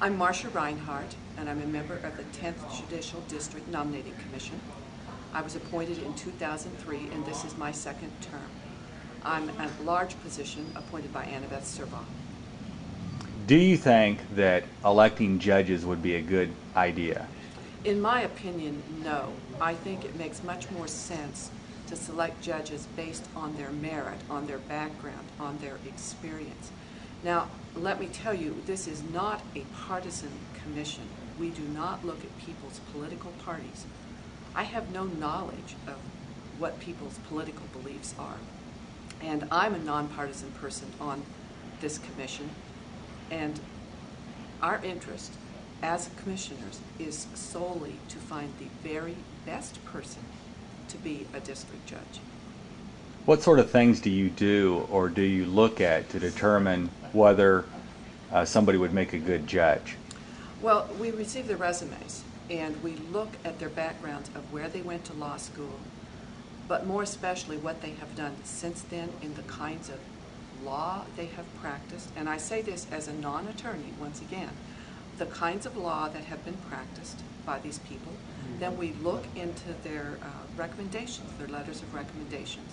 I'm Marcia Rinehart, and I'm a member of the 10th Judicial District Nominating Commission. I was appointed in 2003, and this is my second term. I'm a large position appointed by Annabeth Serval. Do you think that electing judges would be a good idea? In my opinion, no. I think it makes much more sense to select judges based on their merit, on their background, on their experience. Now, let me tell you, this is not a partisan commission. We do not look at people's political parties. I have no knowledge of what people's political beliefs are. And I'm a nonpartisan person on this commission. And our interest as commissioners is solely to find the very best person to be a district judge. What sort of things do you do or do you look at to determine whether somebody would make a good judge? Well, we receive their resumes and we look at their backgrounds of where they went to law school, but more especially what they have done since then in the kinds of law they have practiced. And I say this as a non-attorney, once again, the kinds of law that have been practiced by these people. Then we look into their recommendations, their letters of recommendations.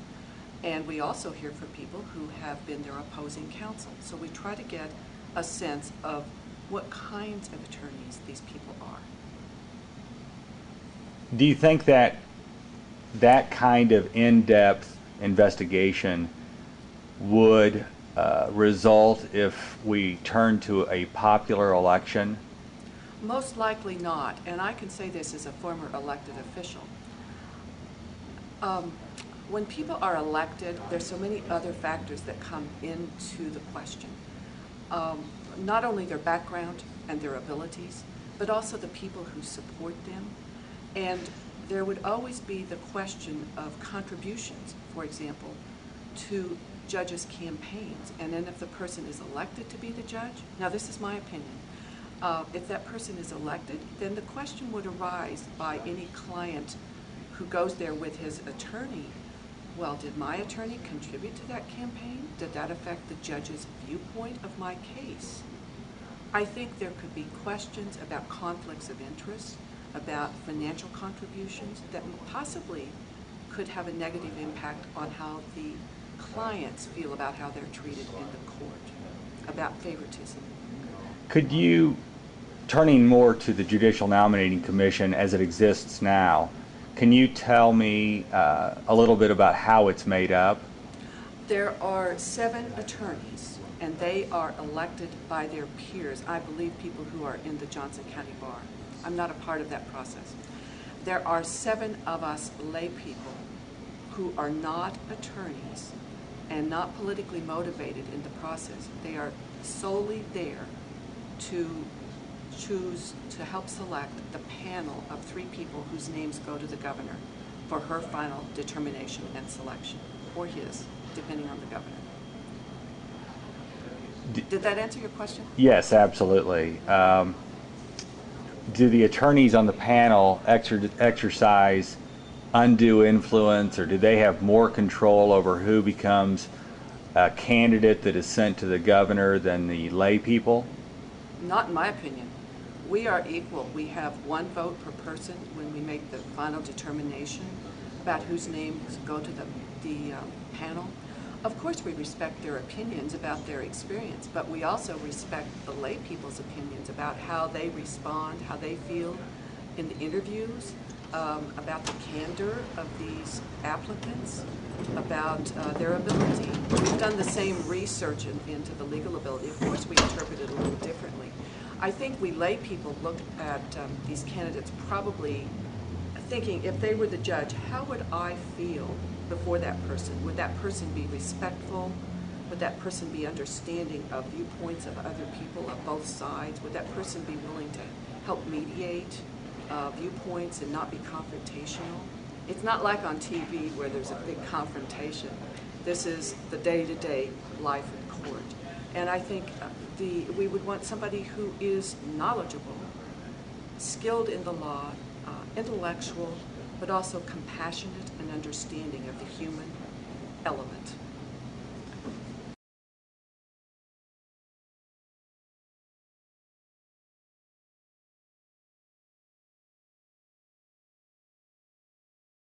And we also hear from people who have been their opposing counsel. So we try to get a sense of what kinds of attorneys these people are. Do you think that that kind of in-depth investigation would result if we turn to a popular election? Most likely not, and I can say this as a former elected official. When people are elected, there's so many other factors that come into the question. Not only their background and their abilities, but also the people who support them. And there would always be the question of contributions, for example, to judges' campaigns. And then if the person is elected to be the judge, now this is my opinion, if that person is elected, then the question would arise by any client who goes there with his attorney. Well, did my attorney contribute to that campaign? Did that affect the judge's viewpoint of my case? I think there could be questions about conflicts of interest, about financial contributions that possibly could have a negative impact on how the clients feel about how they're treated in the court, about favoritism. Could you, turning more to the Judicial Nominating Commission as it exists now, can you tell me a little bit about how it's made up? There are 7 attorneys, and they are elected by their peers. I believe people who are in the Johnson County Bar. I'm not a part of that process. There are 7 of us lay people who are not attorneys and not politically motivated in the process. They are solely there to choose to help select the panel of 3 people whose names go to the governor for her final determination and selection, or his, depending on the governor. Did that answer your question? Yes, absolutely. Do the attorneys on the panel exercise undue influence, or do they have more control over who becomes a candidate that is sent to the governor than the lay people? Not in my opinion. We are equal. We have 1 vote per person when we make the final determination about whose names go to the panel. Of course, we respect their opinions about their experience, but we also respect the lay people's opinions about how they respond, how they feel in the interviews, about the candor of these applicants, about their ability. We've done the same research into the legal ability. Of course, we interpret it a little differently. I think we lay people look at these candidates probably thinking, if they were the judge, how would I feel before that person? Would that person be respectful? Would that person be understanding of viewpoints of other people of both sides? Would that person be willing to help mediate viewpoints and not be confrontational? It's not like on TV where there's a big confrontation. This is the day-to-day life in court. And I think we would want somebody who is knowledgeable, skilled in the law, intellectual, but also compassionate and understanding of the human element.